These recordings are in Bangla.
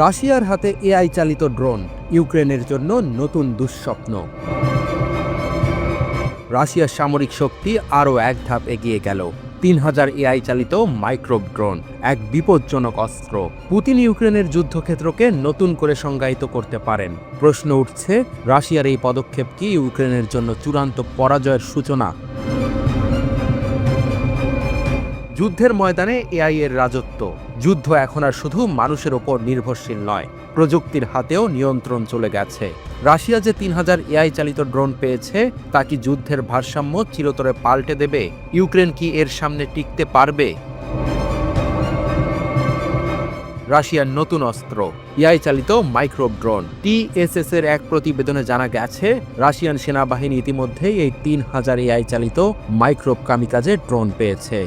রাশিয়ার হাতে এআই চালিত ড্রোন, ইউক্রেনের জন্য নতুন দুঃস্বপ্ন। রাশিয়ার সামরিক শক্তি আরও এক ধাপ এগিয়ে গেল। ৩,০০০ এআই চালিত মাইক্রোব ড্রোন, এক বিপজ্জনক অস্ত্র। পুতিন ইউক্রেনের যুদ্ধক্ষেত্রকে নতুন করে সংজ্ঞায়িত করতে পারেন। প্রশ্ন উঠছে, রাশিয়ার এই পদক্ষেপ কি ইউক্রেনের জন্য চূড়ান্ত পরাজয়ের সূচনা? যুদ্ধের ময়দানে এআই এর রাজত্ব। যুদ্ধ এখন আর শুধু মানুষের ওপর নির্ভরশীল নয়, প্রযুক্তির হাতেও নিয়ন্ত্রণ চলে গেছে। রাশিয়া যে ৩,০০০ এআই চালিত ড্রোন পেয়েছে, তা কি যুদ্ধের ভারসাম্য চিরতরে পাল্টে দেবে? ইউক্রেন কি এর সামনে টিকতে পারবে? রাশিয়ার নতুন অস্ত্র, এআই চালিত মাইক্রোব ড্রোন। টিএসএস এর এক প্রতিবেদনে জানা গেছে, রাশিয়ান সেনাবাহিনী ইতিমধ্যেই এই ৩,০০০ এআই চালিত মাইক্রোব কামিকাজে ড্রোন পেয়েছে।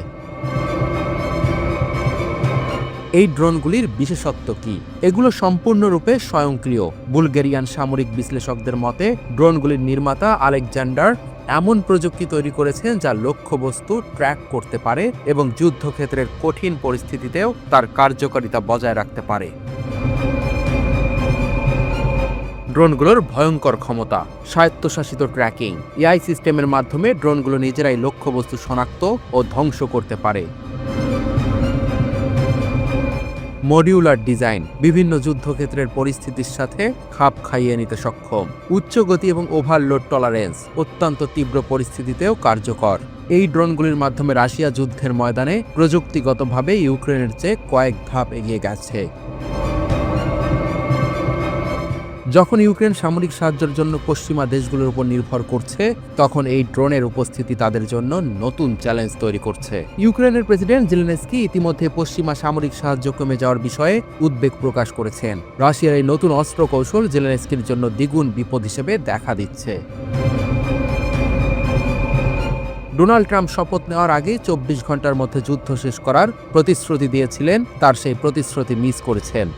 এই ড্রোনগুলির বিশেষত্ব কি? এগুলো সম্পূর্ণরূপে স্বয়ংক্রিয়। বুলগেরিয়ান সামরিক বিশ্লেষকদের মতে, ড্রোনগুলির নির্মাতা আলেকজান্ডার এমন প্রযুক্তি তৈরি করেছেন যা লক্ষ্যবস্তু ট্র্যাক করতে পারে এবং যুদ্ধক্ষেত্রের কঠিন পরিস্থিতিতেও তার কার্যকারিতা বজায় রাখতে পারে। ড্রোনগুলোর ভয়ঙ্কর ক্ষমতা, স্বায়ত্তশাসিত ট্র্যাকিং। এআই সিস্টেমের মাধ্যমে ড্রোনগুলো নিজেরাই লক্ষ্যবস্তু শনাক্ত ও ধ্বংস করতে পারে। মডিউলার ডিজাইন, বিভিন্ন যুদ্ধক্ষেত্রের পরিস্থিতির সাথে খাপ খাইয়ে নিতে সক্ষম। উচ্চ গতি এবং ওভারলোড টলারেন্স, অত্যন্ত তীব্র পরিস্থিতিতেও কার্যকর। এই ড্রোনগুলির মাধ্যমে রাশিয়া যুদ্ধের ময়দানে প্রযুক্তিগতভাবে ইউক্রেনের চেয়ে কয়েক ধাপ এগিয়ে গেছে। যখন ইউক্রেন সামরিক সাহায্যের জন্য পশ্চিমা দেশগুলোর উপর নির্ভর করছে, তখন এই ড্রোনের উপস্থিতি তাদের জন্য নতুন চ্যালেঞ্জ তৈরি করছে। ইউক্রেনের প্রেসিডেন্ট জেলেনস্কি ইতিমধ্যে পশ্চিমা সামরিক সাহায্য কমে যাওয়ার বিষয়ে উদ্বেগ প্রকাশ করেছেন। রাশিয়ার এই নতুন অস্ত্র কৌশল জেলেনস্কির জন্য দ্বিগুণ বিপদ হিসেবে দেখা দিচ্ছে। ডোনাল্ড ট্রাম্প শপথ নেওয়ার আগে ২৪ ঘন্টার মধ্যে যুদ্ধ শেষ করার প্রতিশ্রুতি দিয়েছিলেন, তার সেই প্রতিশ্রুতি মিস করেছেন।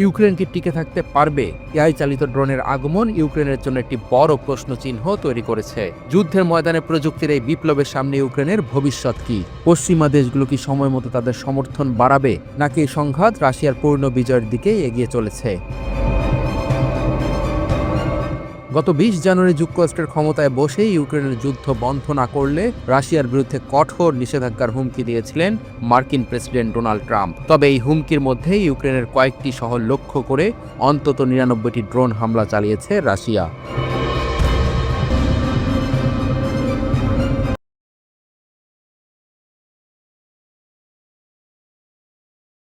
ইউক্রেন কি টিকে থাকতে পারবে? এআই চালিত ড্রোনের আগমন ইউক্রেনের জন্য একটি বড় প্রশ্নচিহ্ন তৈরি করেছে। যুদ্ধের ময়দানে প্রযুক্তির এই বিপ্লবের সামনে ইউক্রেনের ভবিষ্যৎ কি? পশ্চিমা দেশগুলো কি সময় মতো তাদের সমর্থন বাড়াবে, নাকি এই সংঘাত রাশিয়ার পূর্ণ বিজয়ের দিকে এগিয়ে চলেছে? গত ২০ জানুয়ারি যুক্তরাষ্ট্রের ক্ষমতায় বসে ইউক্রেনের যুদ্ধ বন্ধ না করলে রাশিয়ার বিরুদ্ধে কঠোর নিষেধাজ্ঞার হুমকি দিয়েছিলেন মার্কিন প্রেসিডেন্ট ডোনাল্ড ট্রাম্প। তবে এই হুমকির মধ্যে ইউক্রেনের কয়েকটি শহর লক্ষ্য করে অন্তত ৯৯টি ড্রোন হামলা চালিয়েছে রাশিয়া।